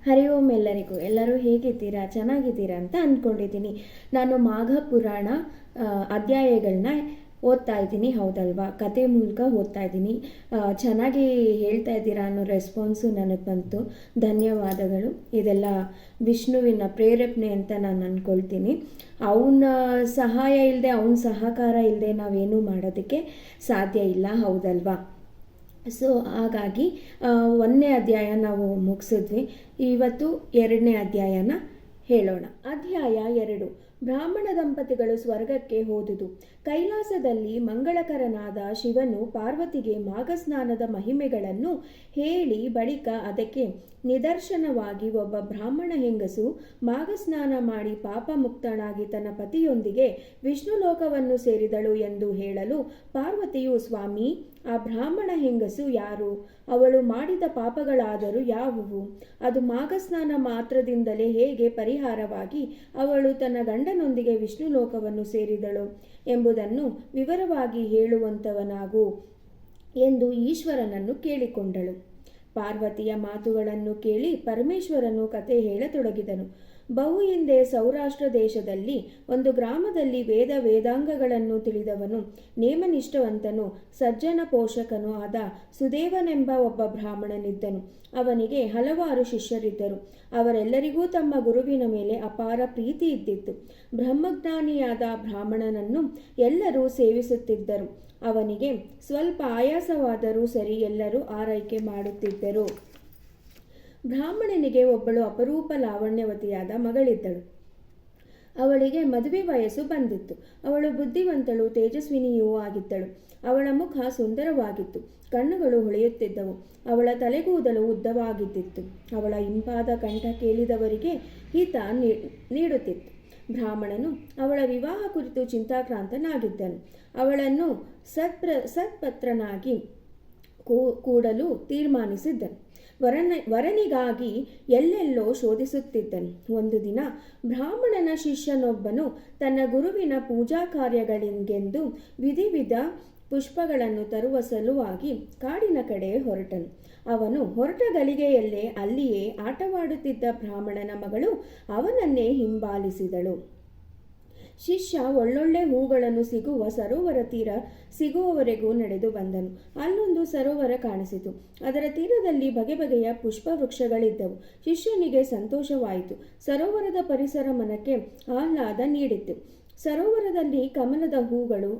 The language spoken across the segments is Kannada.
ಹರಿ ಓಂ ಎಲ್ಲರಿಗೂ. ಎಲ್ಲರೂ ಹೇಗಿದ್ದೀರಾ? ಚೆನ್ನಾಗಿದ್ದೀರಾ ಅಂತ ಅಂದ್ಕೊಂಡಿದ್ದೀನಿ. ನಾನು ಮಾಘ ಪುರಾಣ ಅಧ್ಯಾಯಗಳನ್ನ ಓದ್ತಾ ಇದ್ದೀನಿ, ಹೌದಲ್ವಾ? ಕತೆ ಮೂಲಕ ಓದ್ತಾ ಇದ್ದೀನಿ. ಚೆನ್ನಾಗಿ ಹೇಳ್ತಾ ಇದ್ದೀರಾ ಅನ್ನೋ ರೆಸ್ಪಾನ್ಸು ನನಗೆ ಬಂತು. ಧನ್ಯವಾದಗಳು. ಇದೆಲ್ಲ ವಿಷ್ಣುವಿನ ಪ್ರೇರೇಪಣೆ ಅಂತ ನಾನು ಅಂದ್ಕೊಳ್ತೀನಿ. ಅವನ ಸಹಾಯ ಇಲ್ಲದೆ, ಅವನ ಸಹಕಾರ ಇಲ್ಲದೆ ನಾವೇನೂ ಮಾಡೋದಕ್ಕೆ ಸಾಧ್ಯ ಇಲ್ಲ, ಹೌದಲ್ವಾ? ಸೊ ಹಾಗಾಗಿ 1ನೇ ಅಧ್ಯಾಯ ನಾವು ಮುಗಿಸಿದ್ವಿ. ಇವತ್ತು 2ನೇ ಅಧ್ಯಾಯನ ಹೇಳೋಣ. ಅಧ್ಯಾಯ 2. ಬ್ರಾಹ್ಮಣ ದಂಪತಿಗಳು ಸ್ವರ್ಗಕ್ಕೆ ಹೋದುದು. ಕೈಲಾಸದಲ್ಲಿ ಮಂಗಳಕರನಾದ ಶಿವನು ಪಾರ್ವತಿಗೆ ಮಾಘಸ್ನಾನದ ಮಹಿಮೆಗಳನ್ನು ಹೇಳಿ ಬಳಿಕ ಅದಕ್ಕೆ ನಿದರ್ಶನವಾಗಿ ಒಬ್ಬ ಬ್ರಾಹ್ಮಣ ಹೆಂಗಸು ಮಾಘಸ್ನಾನ ಮಾಡಿ ಪಾಪ ಮುಕ್ತಳಾಗಿ ತನ್ನ ಪತಿಯೊಂದಿಗೆ ವಿಷ್ಣು ಲೋಕವನ್ನು ಸೇರಿದಳು ಎಂದು ಹೇಳಲು ಪಾರ್ವತಿಯು, ಸ್ವಾಮಿ, ಆ ಬ್ರಾಹ್ಮಣ ಹೆಂಗಸು ಯಾರು? ಅವಳು ಮಾಡಿದ ಪಾಪಗಳಾದರೂ ಯಾವುವು? ಅದು ಮಾಘಸ್ನಾನ ಮಾತ್ರದಿಂದಲೇ ಹೇಗೆ ಪರಿಹಾರವಾಗಿ ಅವಳು ತನ್ನ ಗಂಡನೊಂದಿಗೆ ವಿಷ್ಣು ಲೋಕವನ್ನು ಸೇರಿದಳು ಎಂಬುದನ್ನು ವಿವರವಾಗಿ ಹೇಳುವಂತವನಾಗು ಎಂದು ಈಶ್ವರನನ್ನು ಕೇಳಿಕೊಂಡಳು. ಪಾರ್ವತಿಯ ಮಾತುಗಳನ್ನು ಕೇಳಿ ಪರಮೇಶ್ವರನು ಕತೆ ಹೇಳತೊಡಗಿದನು. ಬಹು ಹಿಂದೆ ಸೌರಾಷ್ಟ್ರ ದೇಶದಲ್ಲಿ ಒಂದು ಗ್ರಾಮದಲ್ಲಿ ವೇದಾಂಗಗಳನ್ನು ತಿಳಿದವನು, ನೇಮನಿಷ್ಠವಂತನು, ಸಜ್ಜನ ಪೋಷಕನೂ ಆದ ಸುದೇವನೆಂಬ ಒಬ್ಬ ಬ್ರಾಹ್ಮಣನಿದ್ದನು. ಅವನಿಗೆ ಹಲವಾರು ಶಿಷ್ಯರಿದ್ದರು. ಅವರೆಲ್ಲರಿಗೂ ತಮ್ಮ ಗುರುವಿನ ಮೇಲೆ ಅಪಾರ ಪ್ರೀತಿ ಇದ್ದಿತ್ತು. ಬ್ರಹ್ಮಜ್ಞಾನಿಯಾದ ಬ್ರಾಹ್ಮಣನನ್ನು ಎಲ್ಲರೂ ಸೇವಿಸುತ್ತಿದ್ದರು. ಅವನಿಗೆ ಸ್ವಲ್ಪ ಆಯಾಸವಾದರೂ ಸರಿ ಎಲ್ಲರೂ ಆರೈಕೆ ಮಾಡುತ್ತಿದ್ದರು. ಬ್ರಾಹ್ಮಣನಿಗೆ ಒಬ್ಬಳು ಅಪರೂಪ ಲಾವಣ್ಯವತಿಯಾದ ಮಗಳಿದ್ದಳು. ಅವಳಿಗೆ ಮದುವೆ ವಯಸ್ಸು ಬಂದಿತ್ತು. ಅವಳು ಬುದ್ಧಿವಂತಳು, ತೇಜಸ್ವಿನಿಯೂ ಆಗಿದ್ದಳು. ಅವಳ ಮುಖ ಸುಂದರವಾಗಿತ್ತು, ಕಣ್ಣುಗಳು ಹೊಳೆಯುತ್ತಿದ್ದವು. ಅವಳ ತಲೆಗೂದಲು ಉದ್ದವಾಗಿದ್ದಿತ್ತು. ಅವಳ ಇಂಪಾದ ಕಂಠ ಕೇಳಿದವರಿಗೆ ಹಿತ ನೀಡುತ್ತಿತ್ತು. ಬ್ರಾಹ್ಮಣನು ಅವಳ ವಿವಾಹ ಕುರಿತು ಚಿಂತಾಕ್ರಾಂತನಾಗಿದ್ದನು. ಅವಳನ್ನು ಸತ್ಪತ್ರನಾಗಿ ಕೂಡಲು ತೀರ್ಮಾನಿಸಿದ್ದನು. ವರನಿಗಾಗಿ ಎಲ್ಲೆಲ್ಲೋ ಶೋಧಿಸುತ್ತಿದ್ದನು. ಒಂದು ದಿನ ಬ್ರಾಹ್ಮಣನ ಶಿಷ್ಯನೊಬ್ಬನು ತನ್ನ ಗುರುವಿನ ಪೂಜಾ ಕಾರ್ಯಗಳಿಗೆಂದು ವಿಧ ಪುಷ್ಪಗಳನ್ನು ತರುವ ಸಲುವಾಗಿ ಕಾಡಿನ ಕಡೆ ಹೊರಟನು. ಅವನು ಹೊರಟ ಗಳಿಗೆಯಲ್ಲೇ ಅಲ್ಲಿಯೇ ಆಟವಾಡುತ್ತಿದ್ದ ಬ್ರಾಹ್ಮಣನ ಮಗಳು ಅವನನ್ನೇ ಹಿಂಬಾಲಿಸಿದಳು. ಶಿಷ್ಯ ಒಳ್ಳೊಳ್ಳೆ ಹೂಗಳನ್ನು ಸಿಗುವ ಸರೋವರ ತೀರ ಸಿಗುವವರೆಗೂ ನಡೆದು ಬಂದನು. ಅಲ್ಲೊಂದು ಸರೋವರ ಕಾಣಿಸಿತು. ಅದರ ತೀರದಲ್ಲಿ ಬಗೆ ಬಗೆಯ ಪುಷ್ಪ ವೃಕ್ಷಗಳಿದ್ದವು. ಶಿಷ್ಯನಿಗೆ ಸಂತೋಷವಾಯಿತು. ಸರೋವರದ ಪರಿಸರ ಮನಕ್ಕೆ ಆಹ್ಲಾದ ನೀಡಿತು. ಸರೋವರದಲ್ಲಿ ಕಮಲದ ಹೂಗಳು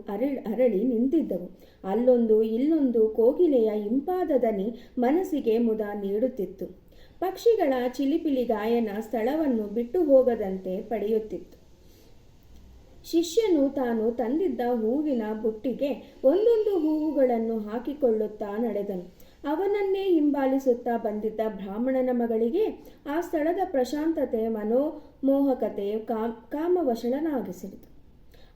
ಅರಳಿ ನಿಂತಿದ್ದವು. ಅಲ್ಲೊಂದು ಇಲ್ಲೊಂದು ಕೋಗಿಲೆಯ ಇಂಪಾದ ದನಿ ಮನಸ್ಸಿಗೆ ಮುದ ನೀಡುತ್ತಿತ್ತು. ಪಕ್ಷಿಗಳ ಚಿಲಿಪಿಲಿ ಗಾಯನ ಸ್ಥಳವನ್ನು ಬಿಟ್ಟು ಹೋಗದಂತೆ ಪಡೆಯುತ್ತಿತ್ತು. ಶಿಷ್ಯನು ತಾನು ತಂದಿದ್ದ ಹೂವಿನ ಬುಟ್ಟಿಗೆ ಒಂದೊಂದು ಹೂವುಗಳನ್ನು ಹಾಕಿಕೊಳ್ಳುತ್ತಾ ನಡೆದನು. ಅವನನ್ನೇ ಹಿಂಬಾಲಿಸುತ್ತಾ ಬಂದಿದ್ದ ಬ್ರಾಹ್ಮಣನ ಮಗಳಿಗೆ ಆ ಸ್ಥಳದ ಪ್ರಶಾಂತತೆ, ಮನೋಮೋಹಕತೆ ಕಾಮವಶಳನಾಗಿಸಿತು.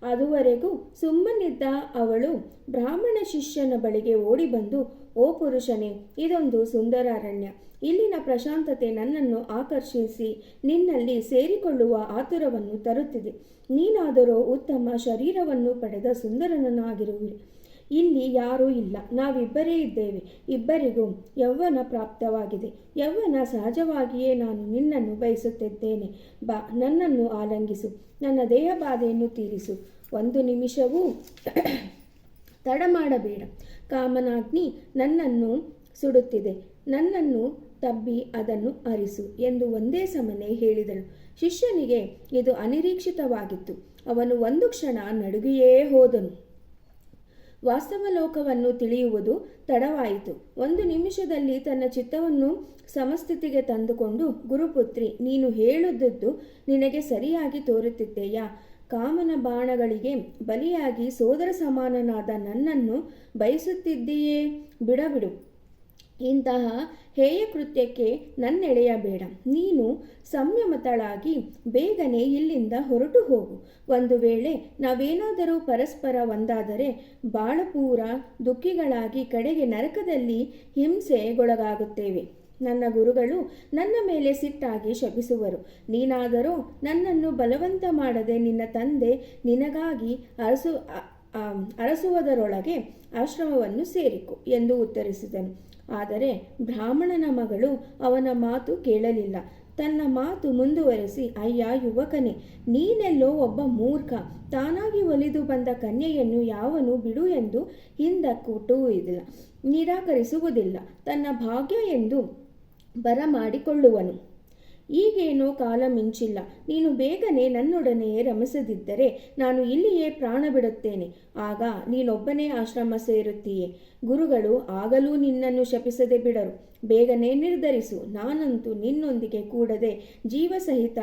ಅದುವರೆಗೂ ಸುಮ್ಮನಿದ್ದ ಅವಳು ಬ್ರಾಹ್ಮಣ ಶಿಷ್ಯನ ಬಳಿಗೆ ಓಡಿ ಬಂದು, ಓ ಪುರುಷನೇ, ಇದೊಂದು ಸುಂದರ ಅರಣ್ಯ. ಇಲ್ಲಿನ ಪ್ರಶಾಂತತೆ ನನ್ನನ್ನು ಆಕರ್ಷಿಸಿ ನಿನ್ನಲ್ಲಿ ಸೇರಿಕೊಳ್ಳುವ ಆತುರವನ್ನು ತರುತ್ತಿದೆ. ನೀನಾದರೋ ಉತ್ತಮ ಶರೀರವನ್ನು ಪಡೆದ ಸುಂದರನಾಗಿರುವೆ. ಇಲ್ಲಿ ಯಾರೂ ಇಲ್ಲ, ನಾವಿಬ್ಬರೇ ಇದ್ದೇವೆ. ಇಬ್ಬರಿಗೂ ಯೌವನ ಪ್ರಾಪ್ತವಾಗಿದೆ. ಯೌವನ ಸಹಜವಾಗಿಯೇ ನಾನು ನಿನ್ನನ್ನು ಬಯಸುತ್ತಿದ್ದೇನೆ. ಬಾ, ನನ್ನನ್ನು ಆಲಂಗಿಸು, ನನ್ನ ದೇಹ ಬಾಧೆಯನ್ನು ತೀರಿಸು. 1 ನಿಮಿಷವೂ ತಡ ಮಾಡಬೇಡ. ಕಾಮನಾಗ್ನಿ ನನ್ನನ್ನು ಸುಡುತ್ತಿದೆ. ನನ್ನನ್ನು ತಬ್ಬಿ ಅದನ್ನು ಅರಿಸು ಎಂದು ಒಂದೇ ಸಮನೆ ಹೇಳಿದಳು. ಶಿಷ್ಯನಿಗೆ ಇದು ಅನಿರೀಕ್ಷಿತವಾಗಿತ್ತು. ಅವನು ಒಂದು ಕ್ಷಣ ನಡುಗಿಯೇ ಹೋದನು. ವಾಸ್ತವ ಲೋಕವನ್ನು ತಿಳಿಯುವುದು ತಡವಾಯಿತು. 1 ನಿಮಿಷದಲ್ಲಿ ತನ್ನ ಚಿತ್ತವನ್ನು ಸಮಸ್ಥಿತಿಗೆ ತಂದುಕೊಂಡು, ಗುರುಪುತ್ರಿ, ನೀನು ಹೇಳುತ್ತಿದ್ದು ನಿನಗೆ ಸರಿಯಾಗಿ ತೋರುತ್ತಿದೆಯಾ? ಕಾಮನ ಬಾಣಗಳಿಗೆ ಬಲಿಯಾಗಿ ಸೋದರ ಸಮಾನನಾದ ನನ್ನನ್ನು ಬಯಸುತ್ತಿದ್ದೀಯೇ? ಬಿಡು. ಇಂತಹ ಹೇಯ ಕೃತ್ಯಕ್ಕೆ ನನ್ನೆಳೆಯಬೇಡ. ನೀನು ಸಂಯಮತಳಾಗಿ ಬೇಗನೆ ಇಲ್ಲಿಂದ ಹೊರಟು ಹೋಗು. ಒಂದು ವೇಳೆ ನಾವೇನಾದರೂ ಪರಸ್ಪರ ಒಂದಾದರೆ ಬಾಳಪೂರ ದುಃಖಿಗಳಾಗಿ ಕಡೆಗೆ ನರಕದಲ್ಲಿ ಹಿಂಸೆಗೊಳಗಾಗುತ್ತೇವೆ. ನನ್ನ ಗುರುಗಳು ನನ್ನ ಮೇಲೆ ಸಿಟ್ಟಾಗಿ ಶಪಿಸುವರು. ನೀನಾದರೂ ನನ್ನನ್ನು ಬಲವಂತ ಮಾಡದೆ ನಿನ್ನ ತಂದೆ ನಿನಗಾಗಿ ಅರಸುವುದರೊಳಗೆ ಆಶ್ರಮವನ್ನು ಸೇರಿಕೊ ಎಂದು ಉತ್ತರಿಸಿದನು. ಆದರೆ ಬ್ರಾಹ್ಮಣನ ಮಗಳು ಅವನ ಮಾತು ಕೇಳಲಿಲ್ಲ. ತನ್ನ ಮಾತು ಮುಂದುವರೆಸಿ, ಅಯ್ಯ ಯುವಕನೇ, ನೀನೆಲ್ಲೋ ಒಬ್ಬ ಮೂರ್ಖ. ತಾನಾಗಿ ಒಲಿದು ಬಂದ ಕನ್ಯೆಯನ್ನು ಯಾವನು ಬಿಡು ಎಂದು ಹಿಂದಕ್ಕೂಟುವುದಿಲ್ಲ, ನಿರಾಕರಿಸುವುದಿಲ್ಲ. ತನ್ನ ಭಾಗ್ಯ ಎಂದು ಬರಮಾಡಿಕೊಳ್ಳುವನು. ಈಗೇನೋ ಕಾಲ ಮಿಂಚಿಲ್ಲ. ನೀನು ಬೇಗನೆ ನನ್ನೊಡನೆಯೇ ರಮಿಸದಿದ್ದರೆ ನಾನು ಇಲ್ಲಿಯೇ ಪ್ರಾಣ ಬಿಡುತ್ತೇನೆ. ಆಗ ನೀನೊಬ್ಬನೇ ಆಶ್ರಮ ಸೇರುತ್ತೀಯೆ. ಗುರುಗಳು ಆಗಲೂ ನಿನ್ನನ್ನು ಶಪಿಸದೆ ಬಿಡರು. ಬೇಗನೆ ನಿರ್ಧರಿಸು. ನಾನಂತೂ ನಿನ್ನೊಂದಿಗೆ ಕೂಡದೆ ಜೀವಸಹಿತ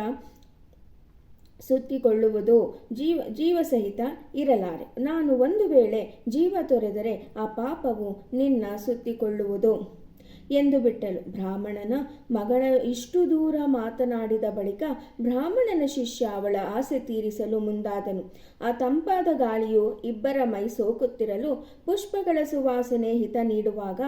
ಸುತ್ತಿಕೊಳ್ಳುವುದು ಜೀವಸಹಿತ ಇರಲಾರೆ. ನಾನು ಒಂದು ವೇಳೆ ಜೀವ ತೊರೆದರೆ ಆ ಪಾಪವು ನಿನ್ನ ಸುತ್ತಿಕೊಳ್ಳುವುದು ಎಂದು ಬಿಟ್ಟಳು. ಬ್ರಾಹ್ಮಣನ ಮಗಳ ಇಷ್ಟು ದೂರ ಮಾತನಾಡಿದ ಬಳಿಕ ಬ್ರಾಹ್ಮಣನ ಶಿಷ್ಯ ಅವಳ ಆಸೆ ತೀರಿಸಲು ಮುಂದಾದನು. ಆ ತಂಪಾದ ಗಾಳಿಯು ಇಬ್ಬರ ಮೈ ಸೋಕುತ್ತಿರಲು ಪುಷ್ಪಗಳ ಸುವಾಸನೆ ಹಿತ ನೀಡುವಾಗ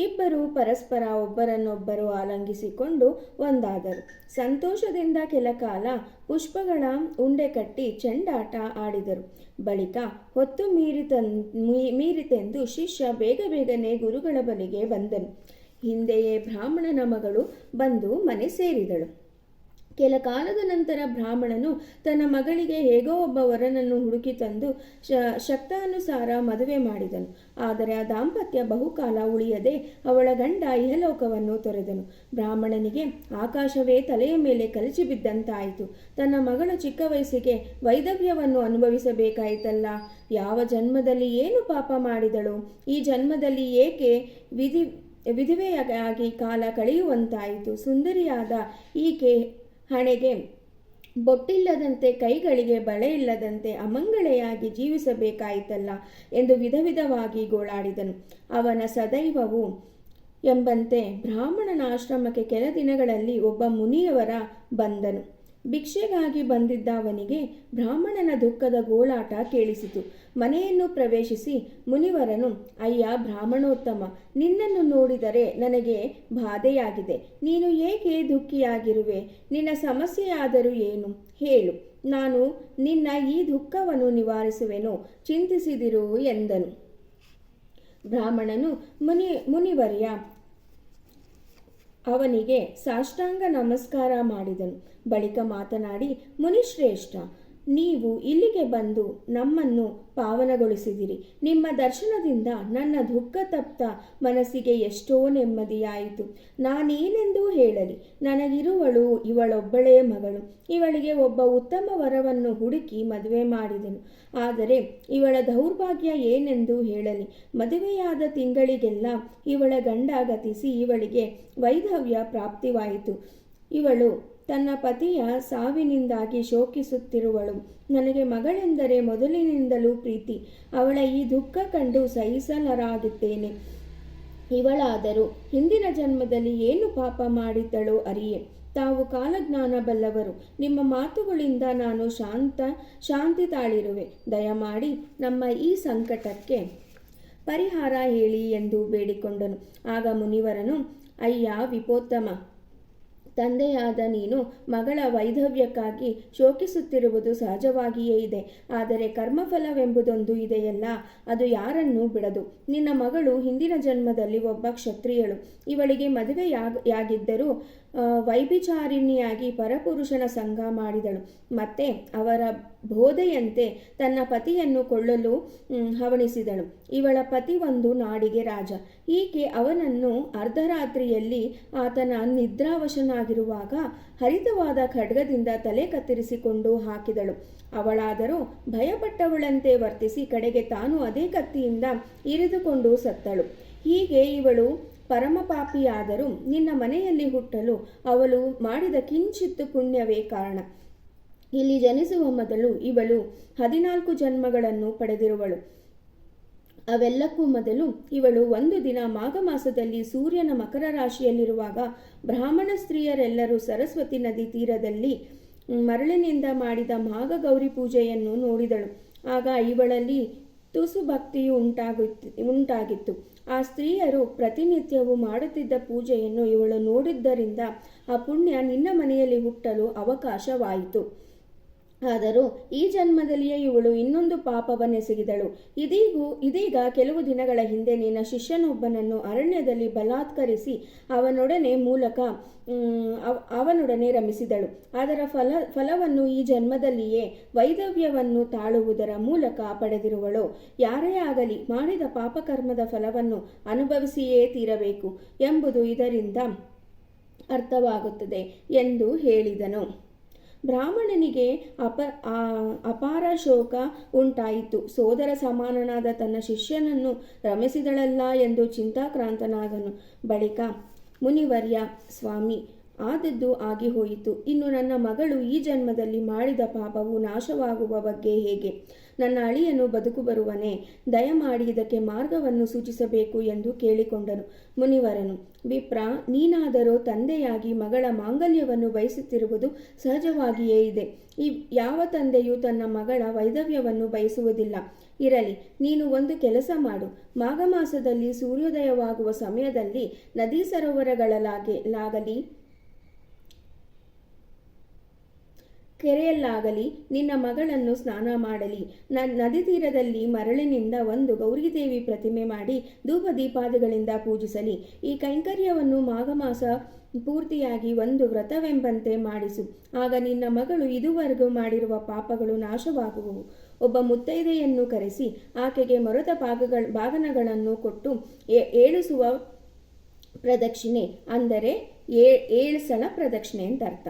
ಇಬ್ಬರು ಪರಸ್ಪರ ಒಬ್ಬರನ್ನೊಬ್ಬರು ಆಲಂಗಿಸಿಕೊಂಡು ಒಂದಾದರು. ಸಂತೋಷದಿಂದ ಕೆಲ ಕಾಲ ಪುಷ್ಪಗಳ ಉಂಡೆ ಕಟ್ಟಿ ಚೆಂಡಾಟ ಆಡಿದರು. ಬಳಿಕ ಹೊತ್ತು ಮೀರಿತೆಂದು ಶಿಷ್ಯ ಬೇಗನೆ ಗುರುಗಳ ಬಳಿಗೆ ಬಂದನು. ಹಿಂದೆಯೇ ಬ್ರಾಹ್ಮಣನ ಮಗಳು ಬಂದು ಮನೆ ಸೇರಿದಳು. ಕೆಲ ಕಾಲದ ನಂತರ ಬ್ರಾಹ್ಮಣನು ತನ್ನ ಮಗಳಿಗೆ ಹೇಗೋ ಒಬ್ಬ ವರನನ್ನು ಹುಡುಕಿ ತಂದು ಶಕ್ತಾನುಸಾರ ಮದುವೆ ಮಾಡಿದನು. ಆದರೆ ಆ ದಾಂಪತ್ಯ ಬಹುಕಾಲ ಉಳಿಯದೆ ಅವಳ ಗಂಡ ಇಹಲೋಕವನ್ನು ತೊರೆದನು. ಬ್ರಾಹ್ಮಣನಿಗೆ ಆಕಾಶವೇ ತಲೆಯ ಮೇಲೆ ಕಲಚಿ ಬಿದ್ದಂತಾಯಿತು. ತನ್ನ ಮಗಳು ಚಿಕ್ಕ ವಯಸ್ಸಿಗೆ ವೈಧವ್ಯವನ್ನು ಅನುಭವಿಸಬೇಕಾಯಿತಲ್ಲ. ಯಾವ ಜನ್ಮದಲ್ಲಿ ಏನು ಪಾಪ ಮಾಡಿದಳು? ಈ ಜನ್ಮದಲ್ಲಿ ಏಕೆ ವಿಧವೆಯಾಗಿ ಕಾಲ ಕಳೆಯುವಂತಾಯಿತು? ಸುಂದರಿಯಾದ ಈಕೆ ಹಣೆಗೆ ಬೊಟ್ಟಿಲ್ಲದಂತೆ, ಕೈಗಳಿಗೆ ಬಳೆ ಇಲ್ಲದಂತೆ ಅಮಂಗಳೆಯಾಗಿ ಜೀವಿಸಬೇಕಾಯಿತಲ್ಲ ಎಂದು ವಿಧವಾಗಿ ಗೋಳಾಡಿದನು. ಅವನ ಸದೈವವು ಎಂಬಂತೆ ಬ್ರಾಹ್ಮಣನ ಆಶ್ರಮಕ್ಕೆ ಕೆಲ ದಿನಗಳಲ್ಲಿ ಒಬ್ಬ ಮುನಿಯವರ ಬಂದನು. ಭಿಕ್ಷೆಗಾಗಿ ಬಂದಿದ್ದ ಅವನಿಗೆ ಬ್ರಾಹ್ಮಣನ ದುಃಖದ ಗೋಳಾಟ ಕೇಳಿಸಿತು. ಮನೆಯನ್ನು ಪ್ರವೇಶಿಸಿ ಮುನಿವರನು, ಅಯ್ಯ ಬ್ರಾಹ್ಮಣೋತ್ತಮ, ನಿನ್ನನ್ನು ನೋಡಿದರೆ ನನಗೆ ಬಾಧೆಯಾಗಿದೆ. ನೀನು ಏಕೆ ದುಃಖಿಯಾಗಿರುವೆ? ನಿನ್ನ ಸಮಸ್ಯೆಯಾದರೂ ಏನು? ಹೇಳು, ನಾನು ನಿನ್ನ ಈ ದುಃಖವನ್ನು ನಿವಾರಿಸುವೆನು, ಚಿಂತಿಸಿದಿರು ಎಂದನು. ಬ್ರಾಹ್ಮಣನು ಮುನಿವರ್ಯ ಅವನಿಗೆ ಸಾಷ್ಟಾಂಗ ನಮಸ್ಕಾರ ಮಾಡಿದನು. ಬಳಿಕ ಮಾತನಾಡಿ, ಮುನಿಶ್ರೇಷ್ಠ, ನೀವು ಇಲ್ಲಿಗೆ ಬಂದು ನಮ್ಮನ್ನು ಪಾವನಗೊಳಿಸಿದಿರಿ. ನಿಮ್ಮ ದರ್ಶನದಿಂದ ನನ್ನ ದುಃಖತಪ್ತ ಮನಸ್ಸಿಗೆ ಎಷ್ಟೋ ನೆಮ್ಮದಿಯಾಯಿತು. ನಾನೇನೆಂದೂ ಹೇಳಲಿ? ನನಗಿರುವಳು ಇವಳೊಬ್ಬಳೇ ಮಗಳು. ಇವಳಿಗೆ ಒಬ್ಬ ಉತ್ತಮ ವರವನ್ನು ಹುಡುಕಿ ಮದುವೆ ಮಾಡಿದೆನು. ಆದರೆ ಇವಳ ದೌರ್ಭಾಗ್ಯ ಏನೆಂದು ಹೇಳಲಿ? ಮದುವೆಯಾದ ತಿಂಗಳಿಗೆಲ್ಲ ಇವಳ ಗಂಡ ಗತಿಸಿ ಇವಳಿಗೆ ವೈಧವ್ಯ ಪ್ರಾಪ್ತಿವಾಯಿತು. ಇವಳು ತನ್ನ ಪತಿಯ ಸಾವಿನಿಂದಾಗಿ ಶೋಕಿಸುತ್ತಿರುವಳು. ನನಗೆ ಮಗಳೆಂದರೆ ಮೊದಲಿನಿಂದಲೂ ಪ್ರೀತಿ. ಅವಳ ಈ ದುಃಖ ಕಂಡು ಸಹಿಸಲಾಗಿದ್ದೇನೆ. ಇವಳಾದರೂ ಹಿಂದಿನ ಜನ್ಮದಲ್ಲಿ ಏನು ಪಾಪ ಮಾಡಿದ್ದಳೋ ಅರಿಯೆ. ತಾವು ಕಾಲಜ್ಞಾನ ಬಲ್ಲವರು. ನಿಮ್ಮ ಮಾತುಗಳಿಂದ ನಾನು ಶಾಂತಿ ತಾಳಿರುವೆ. ದಯಮಾಡಿ ನಮ್ಮ ಈ ಸಂಕಟಕ್ಕೆ ಪರಿಹಾರ ಹೇಳಿ ಎಂದು ಬೇಡಿಕೊಂಡನು. ಆಗ ಮುನಿವರನು, ಅಯ್ಯ ವಿಪೋತ್ತಮ, ತಂದೆಯಾದ ನೀನು ಮಗಳ ವೈಧವ್ಯಕ್ಕಾಗಿ ಶೋಕಿಸುತ್ತಿರುವುದು ಸಹಜವಾಗಿಯೇ ಇದೆ. ಆದರೆ ಕರ್ಮಫಲವೆಂಬುದೊಂದು ಇದೆಯಲ್ಲ, ಅದು ಯಾರನ್ನೂ ಬಿಡದು. ನಿನ್ನ ಮಗಳು ಹಿಂದಿನ ಜನ್ಮದಲ್ಲಿ ಒಬ್ಬ ಕ್ಷತ್ರಿಯಳು. ಇವಳಿಗೆ ಮದುವೆಯಾಗಿದ್ದರೂ ವೈಭಿಚಾರಿಣಿಯಾಗಿ ಪರಪುರುಷನ ಸಂಗ ಮಾಡಿದಳು. ಮತ್ತೆ ಅವರ ಬೋಧೆಯಂತೆ ತನ್ನ ಪತಿಯನ್ನು ಕೊಳ್ಳಲು ಹವಣಿಸಿದಳು. ಇವಳ ಪತಿ ಒಂದು ನಾಡಿಗೆ ರಾಜ. ಈಕೆ ಅವನನ್ನು ಅರ್ಧರಾತ್ರಿಯಲ್ಲಿ ಆತನ ನಿದ್ರಾವಶನಾಗಿರುವಾಗ ಹರಿತವಾದ ಖಡ್ಗದಿಂದ ತಲೆ ಕತ್ತರಿಸಿಕೊಂಡು ಹಾಕಿದಳು. ಅವಳಾದರೂ ಭಯಪಟ್ಟವಳಂತೆ ವರ್ತಿಸಿ ಕಡೆಗೆ ತಾನು ಅದೇ ಕತ್ತಿಯಿಂದ ಇರಿದುಕೊಂಡು ಸತ್ತಳು. ಹೀಗೆ ಇವಳು ಪರಮಪಾಪಿಯಾದರೂ ನಿನ್ನ ಮನೆಯಲ್ಲಿ ಹುಟ್ಟಲು ಅವಳು ಮಾಡಿದ ಕಿಂಚಿತ್ತು ಪುಣ್ಯವೇ ಕಾರಣ. ಇಲ್ಲಿ ಜನಿಸುವ ಮೊದಲು ಇವಳು 14 ಜನ್ಮಗಳನ್ನು ಪಡೆದಿರುವಳು. ಅವೆಲ್ಲಕ್ಕೂ ಮೊದಲು ಇವಳು ಒಂದು ದಿನ ಮಾಘ ಮಾಸದಲ್ಲಿ ಸೂರ್ಯನ ಮಕರ ರಾಶಿಯಲ್ಲಿರುವಾಗ ಬ್ರಾಹ್ಮಣ ಸ್ತ್ರೀಯರೆಲ್ಲರೂ ಸರಸ್ವತಿ ನದಿ ತೀರದಲ್ಲಿ ಮರಳಿನಿಂದ ಮಾಡಿದ ಮಾಘ ಗೌರಿ ಪೂಜೆಯನ್ನು ನೋಡಿದಳು. ಆಗ ಇವಳಲ್ಲಿ ತುಸು ಭಕ್ತಿಯು ಉಂಟಾಗಿತ್ತು. ಆ ಸ್ತ್ರೀಯರು ಪ್ರತಿನಿತ್ಯವೂ ಮಾಡುತ್ತಿದ್ದ ಪೂಜೆಯನ್ನು ಇವಳು ನೋಡಿದ್ದರಿಂದ ಆ ಪುಣ್ಯ ನಿನ್ನ ಮನೆಯಲ್ಲಿ ಹುಟ್ಟಲು ಅವಕಾಶವಾಯಿತು. ಆದರೂ ಈ ಜನ್ಮದಲ್ಲಿಯೇ ಇವಳು ಇನ್ನೊಂದು ಪಾಪವನ್ನೆಸಗಿದಳು. ಇದೀಗ ಕೆಲವು ದಿನಗಳ ಹಿಂದೆ ನಿನ್ನ ಶಿಷ್ಯನೊಬ್ಬನನ್ನು ಅರಣ್ಯದಲ್ಲಿ ಬಲಾತ್ಕರಿಸಿ ಅವನೊಡನೆ ರಮಿಸಿದಳು. ಅದರ ಫಲವನ್ನು ಈ ಜನ್ಮದಲ್ಲಿಯೇ ವೈಧವ್ಯವನ್ನು ತಾಳುವುದರ ಮೂಲಕ ಪಡೆದಿರುವಳು. ಯಾರೇ ಆಗಲಿ ಮಾಡಿದ ಪಾಪಕರ್ಮದ ಫಲವನ್ನು ಅನುಭವಿಸಿಯೇ ತೀರಬೇಕು ಎಂಬುದು ಇದರಿಂದ ಅರ್ಥವಾಗುತ್ತದೆ ಎಂದು ಹೇಳಿದನು. ಬ್ರಾಹ್ಮಣನಿಗೆ ಅಪಾರ ಶೋಕ ಉಂಟಾಯಿತು. ಸೋದರ ಸಮಾನನಾದ ತನ್ನ ಶಿಷ್ಯನನ್ನು ರಮಿಸಿದಳಲ್ಲ ಎಂದು ಚಿಂತಾಕ್ರಾಂತನಾದನು. ಬಳಿಕ ಮುನಿವರ್ಯ, ಸ್ವಾಮಿ, ಆದದ್ದು ಆಗಿ ಹೋಯಿತು. ಇನ್ನು ನನ್ನ ಮಗಳು ಈ ಜನ್ಮದಲ್ಲಿ ಮಾಡಿದ ಪಾಪವು ನಾಶವಾಗುವ ಬಗ್ಗೆ ಹೇಗೆ? ನನ್ನ ಅಳಿಯನು ಬದುಕು ಬರುವನೇ? ದಯಮಾಡಿ ಇದಕ್ಕೆ ಮಾರ್ಗವನ್ನು ಸೂಚಿಸಬೇಕು ಎಂದು ಕೇಳಿಕೊಂಡನು. ಮುನಿವರನು, ವಿಪ್ರ, ನೀನಾದರೂ ತಂದೆಯಾಗಿ ಮಗಳ ಮಾಂಗಲ್ಯವನ್ನು ಬಯಸುತ್ತಿರುವುದು ಸಹಜವಾಗಿಯೇ ಇದೆ. ಯಾವ ತಂದೆಯೂ ತನ್ನ ಮಗಳ ವೈಧವ್ಯವನ್ನು ಬಯಸುವುದಿಲ್ಲ. ಇರಲಿ, ನೀನು ಒಂದು ಕೆಲಸ ಮಾಡು. ಮಾಘ ಮಾಸದಲ್ಲಿ ಸೂರ್ಯೋದಯವಾಗುವ ಸಮಯದಲ್ಲಿ ನದಿ ಸರೋವರಗಳಲ್ಲಾಗಲಿ ಕೆರೆಯಲ್ಲಾಗಲಿ ನಿನ್ನ ಮಗಳನ್ನು ಸ್ನಾನ ಮಾಡಲಿ. ನದಿ ತೀರದಲ್ಲಿ ಮರಳಿನಿಂದ ಒಂದು ಗೌರಿದೇವಿ ಪ್ರತಿಮೆ ಮಾಡಿ ಧೂಪ ದೀಪಾದಿಗಳಿಂದ ಪೂಜಿಸಲಿ. ಈ ಕೈಂಕರ್ಯವನ್ನು ಮಾಘ ಮಾಸ ಪೂರ್ತಿಯಾಗಿ ಒಂದು ವ್ರತವೆಂಬಂತೆ ಮಾಡಿಸು. ಆಗ ನಿನ್ನ ಮಗಳು ಇದುವರೆಗೂ ಮಾಡಿರುವ ಪಾಪಗಳು ನಾಶವಾಗುವವು. ಒಬ್ಬ ಮುತ್ತೈದೆಯನ್ನು ಕರೆಸಿ ಆಕೆಗೆ ಮೊರೆತ ಬಾಗನಗಳನ್ನು ಕೊಟ್ಟು 7 ಸುವ ಪ್ರದಕ್ಷಿಣೆ, ಅಂದರೆ 7 ಸಲ ಪ್ರದಕ್ಷಿಣೆ ಅಂತ ಅರ್ಥ,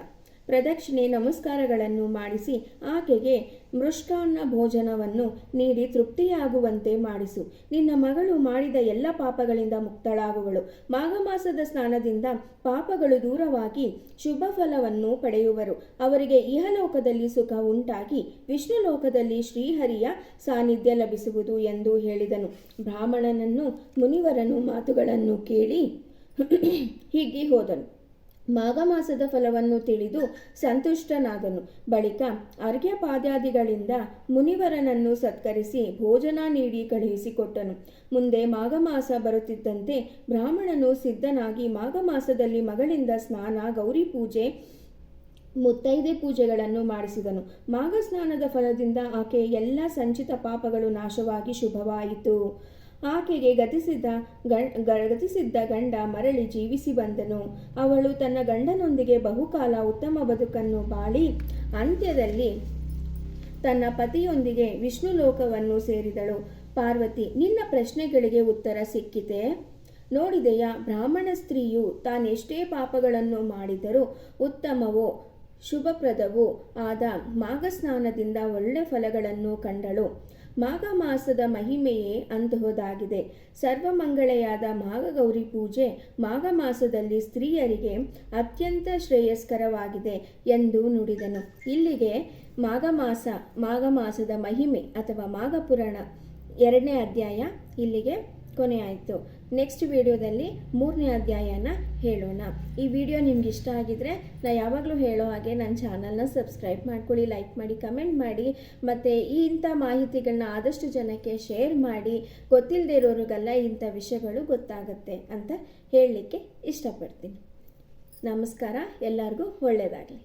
ಪ್ರದಕ್ಷಿಣೆ ನಮಸ್ಕಾರಗಳನ್ನು ಮಾಡಿಸಿ ಆಕೆಗೆ ಮೃಷ್ಟಾನ್ನ ಭೋಜನವನ್ನು ನೀಡಿ ತೃಪ್ತಿಯಾಗುವಂತೆ ಮಾಡಿಸು. ನಿನ್ನ ಮಗಳು ಮಾಡಿದ ಎಲ್ಲ ಪಾಪಗಳಿಂದ ಮುಕ್ತಳಾಗುವಳು. ಮಾಘ ಮಾಸದ ಸ್ನಾನದಿಂದ ಪಾಪಗಳು ದೂರವಾಗಿ ಶುಭ ಫಲವನ್ನು ಪಡೆಯುವರು. ಅವರಿಗೆ ಇಹಲೋಕದಲ್ಲಿ ಸುಖ ಉಂಟಾಗಿ ವಿಷ್ಣು ಲೋಕದಲ್ಲಿ ಶ್ರೀಹರಿಯ ಸಾನ್ನಿಧ್ಯ ಲಭಿಸುವುದು ಎಂದು ಹೇಳಿದನು. ಬ್ರಾಹ್ಮಣನನ್ನು ಮುನಿವರನು ಮಾತುಗಳನ್ನು ಕೇಳಿ ಹೀಗೆ ಹೋದನು. ಮಾಘ ಮಾಸದ ಫಲವನ್ನು ತಿಳಿದು ಸಂತುಷ್ಟನಾದನು. ಬಳಿಕ ಅರ್ಘ್ಯಪಾದ್ಯಾದಿಗಳಿಂದ ಮುನಿವರನನ್ನು ಸತ್ಕರಿಸಿ ಭೋಜನ ನೀಡಿ ಕಳುಹಿಸಿಕೊಟ್ಟನು. ಮುಂದೆ ಮಾಘ ಮಾಸ ಬರುತ್ತಿದ್ದಂತೆ ಬ್ರಾಹ್ಮಣನು ಸಿದ್ಧನಾಗಿ ಮಾಘ ಮಾಸದಲ್ಲಿ ಮಗಳಿಂದ ಸ್ನಾನ, ಗೌರಿ ಪೂಜೆ, ಮುತ್ತೈದೆ ಪೂಜೆಗಳನ್ನು ಮಾಡಿಸಿದನು. ಮಾಘ ಸ್ನಾನದ ಫಲದಿಂದ ಆಕೆಯ ಎಲ್ಲ ಸಂಚಿತ ಪಾಪಗಳು ನಾಶವಾಗಿ ಶುಭವಾಯಿತು. ಆಕೆಗೆ ಗತಿಸಿದ್ದ ಗಂಡ ಮರಳಿ ಜೀವಿಸಿ ಬಂದನು. ಅವಳು ತನ್ನ ಗಂಡನೊಂದಿಗೆ ಬಹುಕಾಲ ಉತ್ತಮ ಬದುಕನ್ನು ಬಾಳಿ ಅಂತ್ಯದಲ್ಲಿ ತನ್ನ ಪತಿಯೊಂದಿಗೆ ವಿಷ್ಣು ಲೋಕವನ್ನು ಸೇರಿದಳು. ಪಾರ್ವತಿ, ನಿನ್ನ ಪ್ರಶ್ನೆಗಳಿಗೆ ಉತ್ತರ ಸಿಕ್ಕಿತೆ. ನೋಡಿದೆಯಾ, ಬ್ರಾಹ್ಮಣ ಸ್ತ್ರೀಯು ತಾನೆಷ್ಟೇ ಪಾಪಗಳನ್ನು ಮಾಡಿದರೂ ಉತ್ತಮವೋ ಶುಭಪ್ರದವೂ ಆದ ಮಾಘ ಸ್ನಾನದಿಂದ ಒಳ್ಳೆ ಫಲಗಳನ್ನು ಕಂಡಳು. ಮಾಘ ಮಾಸದ ಮಹಿಮೆಯೇ ಅಂತಹುದಾಗಿದೆ. ಸರ್ವಮಂಗಳೆಯಾದ ಮಾಘ ಗೌರಿ ಪೂಜೆ ಮಾಘ ಮಾಸದಲ್ಲಿ ಸ್ತ್ರೀಯರಿಗೆ ಅತ್ಯಂತ ಶ್ರೇಯಸ್ಕರವಾಗಿದೆ ಎಂದು ನುಡಿದನು. ಇಲ್ಲಿಗೆ ಮಾಘ ಮಾಸದ ಮಹಿಮೆ ಅಥವಾ ಮಾಘ ಪುರಾಣ 2ನೇ ಅಧ್ಯಾಯ ಇಲ್ಲಿಗೆ ಕೊನೆಯಾಯಿತು. ನೆಕ್ಸ್ಟ್ ವಿಡಿಯೋದಲ್ಲಿ 3ನೇ ಅಧ್ಯಾಯನ ಹೇಳೋಣ. ಈ ವಿಡಿಯೋ ನಿಮ್ಗೆ ಇಷ್ಟ ಆಗಿದ್ರೆ ನಾ ಯಾವಾಗಲೂ ಹೇಳೋ ಹಾಗೆ ನನ್ನ ಚಾನಲ್ನ ಸಬ್ಸ್ಕ್ರೈಬ್ ಮಾಡ್ಕೊಳ್ಳಿ, ಲೈಕ್ ಮಾಡಿ, ಕಮೆಂಟ್ ಮಾಡಿ, ಮತ್ತು ಇಂಥ ಮಾಹಿತಿಗಳನ್ನ ಆದಷ್ಟು ಜನಕ್ಕೆ ಶೇರ್ ಮಾಡಿ. ಗೊತ್ತಿಲ್ಲದೆ ಇರೋರಿಗೆಲ್ಲ ಇಂಥ ವಿಷಯಗಳು ಗೊತ್ತಾಗುತ್ತೆ ಅಂತ ಹೇಳಲಿಕ್ಕೆ ಇಷ್ಟಪಡ್ತೀನಿ. ನಮಸ್ಕಾರ, ಎಲ್ಲರಿಗೂ ಒಳ್ಳೆಯದಾಗಲಿ.